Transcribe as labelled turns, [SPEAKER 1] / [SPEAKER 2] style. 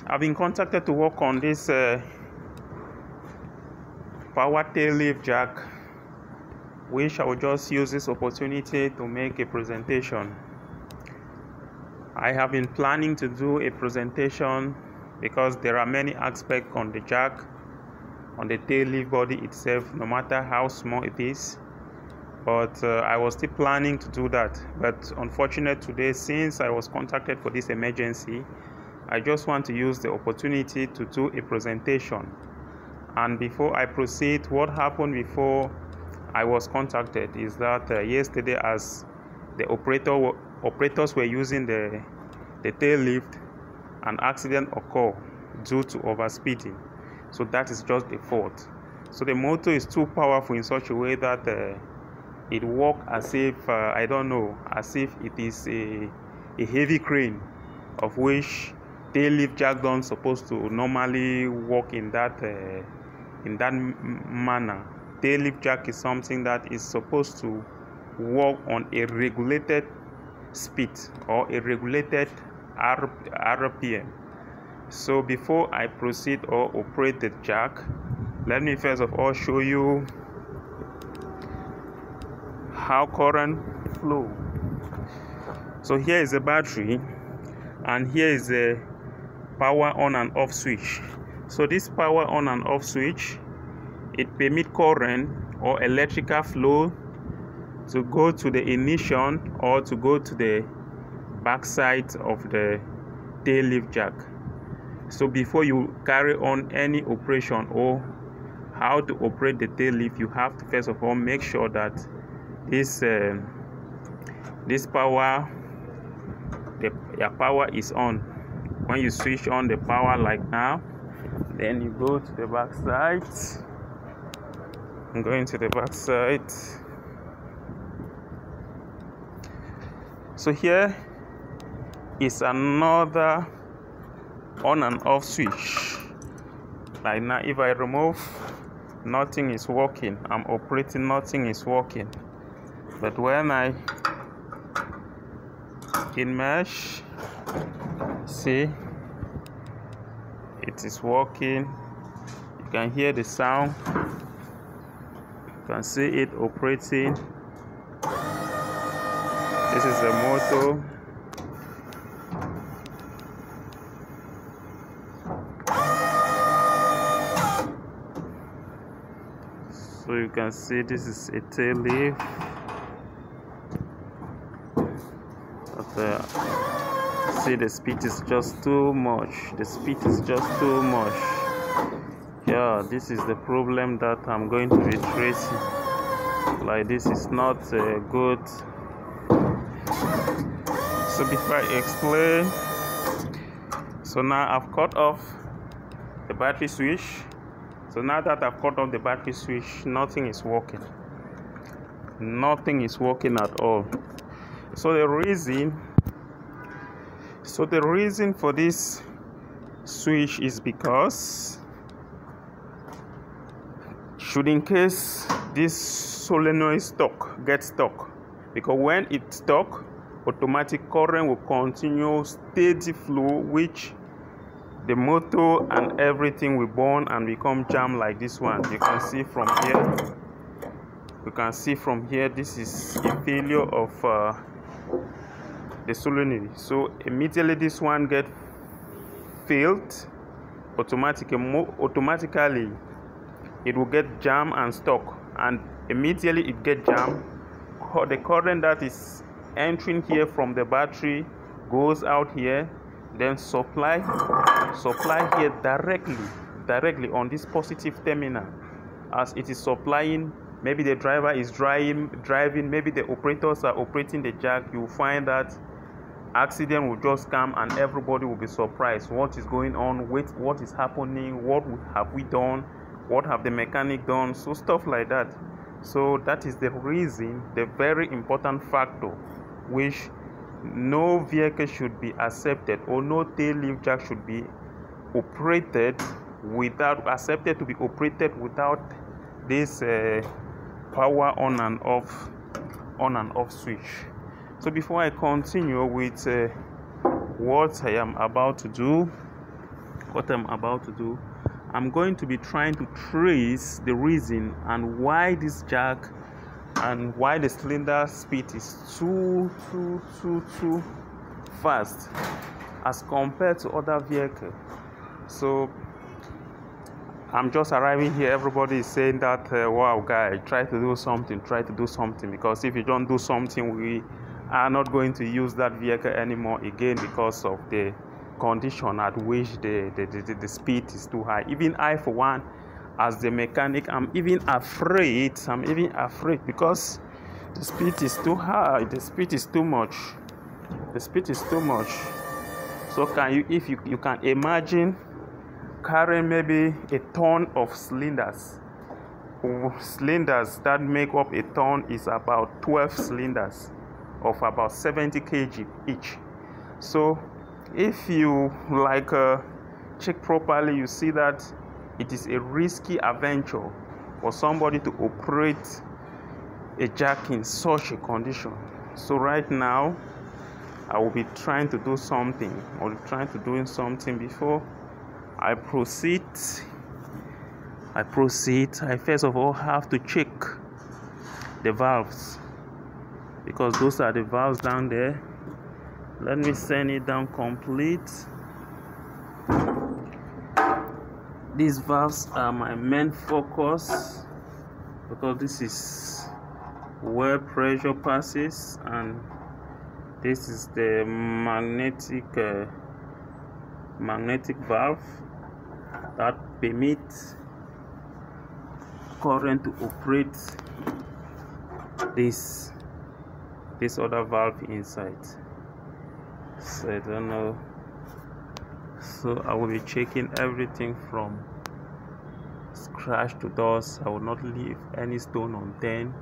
[SPEAKER 1] I've been contacted to work on this power tail lift jack, which I will just use this opportunity to make a presentation. I have been planning to do a presentation because there are many aspects on the jack, on the tail lift body itself, no matter how small it is. But I was still planning to do that. But unfortunately today, since I was contacted for this emergency, I just want to use the opportunity to do a presentation. And before I proceed, what happened before I was contacted is that yesterday, as the operators were using the tail lift, an accident occurred due to overspeeding. So that is just the fault. So the motor is too powerful in such a way that it works as if as if it is a heavy crane, of which tail lift jack don't supposed to normally work in that manner. Tail lift jack is something that is supposed to work on a regulated speed or a regulated RPM. So before I proceed or operate the jack, let me first of all show you how current flow. So here is the battery, and here is the power on and off switch. So this power on and off switch, it permits current or electrical flow to go to the ignition or to go to the backside of the tail lift jack. So before you carry on any operation or how to operate the tail lift, you have to first of all make sure that this power, your power is on. When you switch on the power like now, then you go to the back side. I'm going to the back side. So here is another on and off switch. Like now, if I remove, nothing is working. I'm operating, nothing is working. But when I enmesh, see, it is working. You can hear the sound. You can see it operating. This is the motor. So you can see this is a tail lift. But see, the speed is just too much. The speed is just too much. Yeah, this is the problem that I'm going to be tracing. Like, this is not good. So before I explain, so now I've cut off the battery switch. So now that I've cut off the battery switch, nothing is working. Nothing is working at all. So the reason for this switch is because, should in case this solenoid gets stuck, because when it's stuck, automatic current will continue steady flow, which the motor and everything will burn and become jam like this one. You can see from here. You can see from here, this is a failure of the solenoid. So immediately this one get failed, automatically it will get jam and stuck, and immediately it get jam. The current that is entering here from the battery goes out here, then supply here directly on this positive terminal. As it is supplying, maybe the driver is driving, maybe the operators are operating the jack, you will find that accident will just come and everybody will be surprised. What is going on? What is happening? What have we done? What have the mechanic done? So stuff like that. So that is the reason, the very important factor, which no vehicle should be accepted, or no tail lift jack should be accepted to be operated without this power on and off switch. So before I continue with what I am about to do, what I'm about to do. I'm going to be trying to trace the reason and why this jack and why the cylinder speed is too fast as compared to other vehicles. So I'm just arriving here. Everybody is saying that wow guy, try to do something, because if you don't do something, we are not going to use that vehicle anymore again, because of the condition at which the speed is too high. Even I, for one, as the mechanic, I'm even afraid because the speed is too high, the speed is too much. So can you, if you can imagine carrying maybe a ton of cylinders that make up a ton is about 12 cylinders of about 70 kg each. So if you check properly, you see that it is a risky adventure for somebody to operate a jack in such a condition. So right now I will be trying to do something. Before I proceed. I first of all have to check the valves, because those are the valves down there. Let me send it down complete. These valves are my main focus, because this is where pressure passes, and this is the magnetic valve that permits current to operate this other valve inside. So I don't know. So I will be checking everything from scratch to dust. I will not leave any stone unturned.